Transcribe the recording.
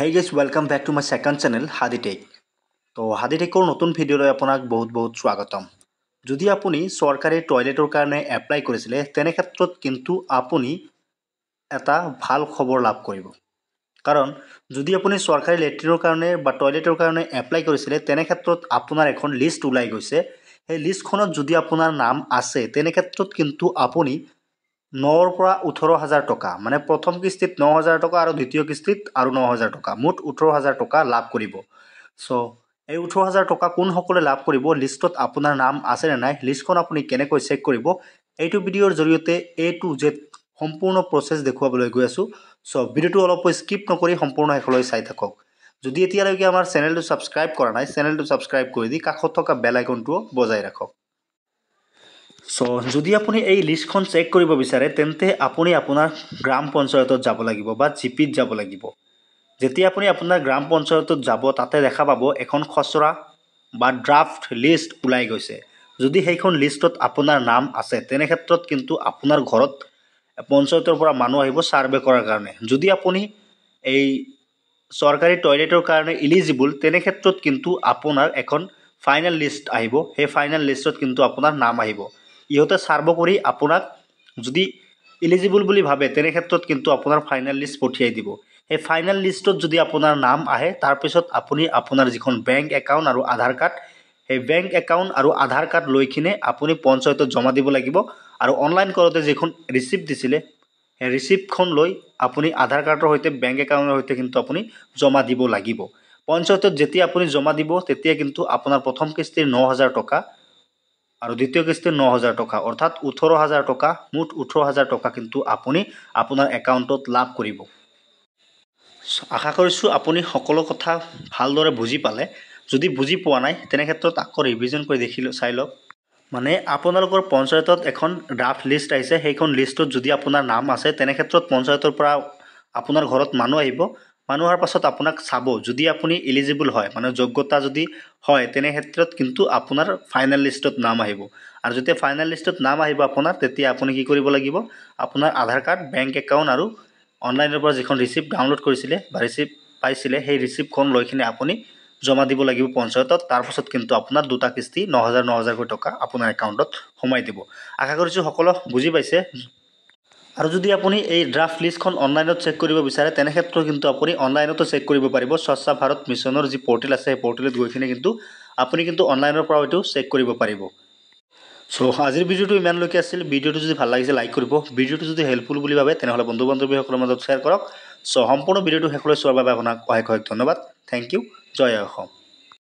hey guys, welcome back to my second channel Hadi Tech. তো Hadi Techৰ নতুন ভিডিঅ'লৈ আপোনাক বহুত স্বাগতম। যদি আপুনি সৰকাৰি টয়লেটৰ কাৰণে এপ্লাই কৰিছিলে তেনে ক্ষেত্ৰত কিন্তু আপুনি এটা ভাল খবৰ লাভ কৰিব। কাৰণ যদি আপুনি সৰকাৰি লেট্ৰিনৰ কাৰণে বা টয়লেটৰ কাৰণে এপ্লাই কৰিছিলে তেনে ক্ষেত্ৰত আপোনাৰ এখন লিষ্ট ওলাই গৈছে। এই লিষ্টখনত যদি আপোনাৰ নাম আছে তেনে ক্ষেত্ৰত কিন্তু আপুনি 9ৰ পৰা 18,000 টকা মানে প্ৰথম কিস্তিত 9,000 টকা আৰু দ্বিতীয় কিস্তিত আৰু 9,000 টকা মুঠ 18,000 টকা লাভ কৰিব। সো এই 18,000 টকা কোন সকলে লাভ কৰিব, লিষ্টত আপোনাৰ নাম আছে নে নাই, লিষ্টখন আপুনি কেনেকৈ চেক কৰিব, এইটো ভিডিঅ'ৰ জৰিয়তে A to Z সম্পূৰ্ণ প্ৰসেস দেখুৱাবলৈ গৈ আছো। সো ভিডিঅ'টো অলপ স্কিপ নকৰি সম্পূৰ্ণ শেষলৈ চাই থাকক। যদি এতিয়ালৈকে আমাৰ চেনেলটো সাবস্ক্ৰাইব কৰা নাই, চেনেলটো সাবস্ক্ৰাইব কৰি দি কাষত থকা বেল আইকনটো বজাই ৰাখক। সো যদি আপুনি এই লিষ্টখন চেক কৰিব বিচাৰে তেন্তে আপুনি আপোনাৰ গ্ৰাম পঞ্চায়তত যাব লাগিব বা জিপিত যাব লাগিব। যেতিয়া আপুনি আপোনাৰ গ্ৰাম পঞ্চায়তত যাব তাতে দেখা পাব এখন খচৰা বা ড্ৰাফট লিষ্ট ওলাই গৈছে। যদি সেইখন লিষ্টত আপোনাৰ নাম আছে তেনে ক্ষেত্ৰত কিন্তু আপোনাৰ ঘৰত পঞ্চায়তৰ পৰা মানুহ আহিব সাৰ্ভে কৰাৰ কাৰণে। যদি আপুনি এই সৰকাৰি টয়লেটৰ কাৰণে এলিজিবল তেনে ক্ষেত্ৰত কিন্তু আপোনাৰ এখন ফাইনেল লিষ্ট আহিব। সেই ফাইনেল লিষ্টত কিন্তু আপোনাৰ নাম আহিব। ইহঁতে সাৰ্ভে কৰি আপোনাক যদি এলিজিবল বুলি ভাবে তেনে ক্ষেত্ৰত কিন্তু আপোনাৰ ফাইনেল লিষ্ট পঠিয়াই দিব। এই ফাইনেল লিষ্টত যদি আপোনাৰ নাম আহে তাৰ পিছত আপুনি আপোনাৰ যিখন বেংক একাউণ্ট আৰু আধাৰ কাৰ্ড, সেই বেংক একাউণ্ট আৰু আধাৰ কাৰ্ড লৈ কিনে আপুনি পঞ্চায়তত জমা দিব লাগিব। আৰু অনলাইন কৰোঁতে যিখন ৰিচিপ্ট দিছিলে সেই ৰিচিপ্টখন লৈ আপুনি আধাৰ কাৰ্ডৰ সৈতে বেংক একাউণ্টৰ সৈতে কিন্তু আপুনি জমা দিব লাগিব। পঞ্চায়তত যেতিয়া আপুনি জমা দিব তেতিয়া কিন্তু আপোনাৰ প্ৰথম কিস্তিৰ 9,000 টকা আৰু দ্বিতীয় কিস্তিৰ 9,000 টকা অৰ্থাৎ 18,000 টকা মুঠ 18,000 টকা কিন্তু আপুনি আপোনাৰ একাউণ্টত লাভ কৰিব। আশা কৰিছোঁ আপুনি সকলো কথা ভালদৰে বুজি পালে। যদি বুজি পোৱা নাই তেনে ক্ষেত্ৰত আকৌ ৰিভিজন কৰি চাই লওক। মানে আপোনালোকৰ পঞ্চায়তত এখন ড্ৰাফট লিষ্ট আহিছে, সেইখন লিষ্টত যদি আপোনাৰ নাম আছে তেনে ক্ষেত্ৰত পঞ্চায়তৰ পৰা আপোনাৰ ঘৰত মানুহ আহিব। মানুহ অহাৰ পাছত আপোনাক চাব, যদি আপুনি এলিজিবল হয় মানে যোগ্যতা যদি হয় তেনে ক্ষেত্ৰত কিন্তু আপোনাৰ ফাইনেল লিষ্টত নাম আহিব। আৰু যেতিয়া ফাইনেল লিষ্টত নাম আহিব আপোনাৰ তেতিয়া আপুনি কি কৰিব লাগিব, আপোনাৰ আধাৰ কাৰ্ড, বেংক একাউণ্ট আৰু অনলাইনৰ পৰা যিখন ৰিচিপ্ট ডাউনলোড কৰিছিলে বা ৰিচিপ্ট পাইছিলে সেই ৰিচিপ্টখন লৈ কিনে আপুনি জমা দিব লাগিব পঞ্চায়তত। তাৰপাছত কিন্তু আপোনাৰ দুটা কিস্তি 9,000 টকা আপোনাৰ একাউণ্টত সোমাই দিব। আশা কৰিছোঁ সকলো বুজি পাইছে। আৰু যদি আপুনি এই ড্ৰাফট লিষ্টখন অনলাইনত চেক কৰিব বিচাৰে তেনে ক্ষেত্ৰত কিন্তু আপুনি অনলাইনতো চেক কৰিব পাৰিব। স্বচ্ছ ভাৰত মিছনৰ যি পৰ্টেল আছে সেই পৰ্টেলত গৈ কিনে কিন্তু আপুনি কিন্তু অনলাইনৰ পৰা এইটো চেক কৰিব পাৰিব। সো আজিৰ ভিডিঅ'টো ইমানলৈকে আছিল। ভিডিঅ'টো যদি ভাল লাগিছে লাইক কৰিব। ভিডিঅ'টো যদি হেল্পফুল বুলি ভাবে তেনেহ'লে বন্ধু বান্ধৱীসকলৰ মাজত শ্বেয়াৰ কৰক। সো সম্পূৰ্ণ ভিডিঅ'টো শেষলৈ চোৱাৰ বাবে আপোনাক অশেষ ধন্যবাদ। Thank you. জয় অসম।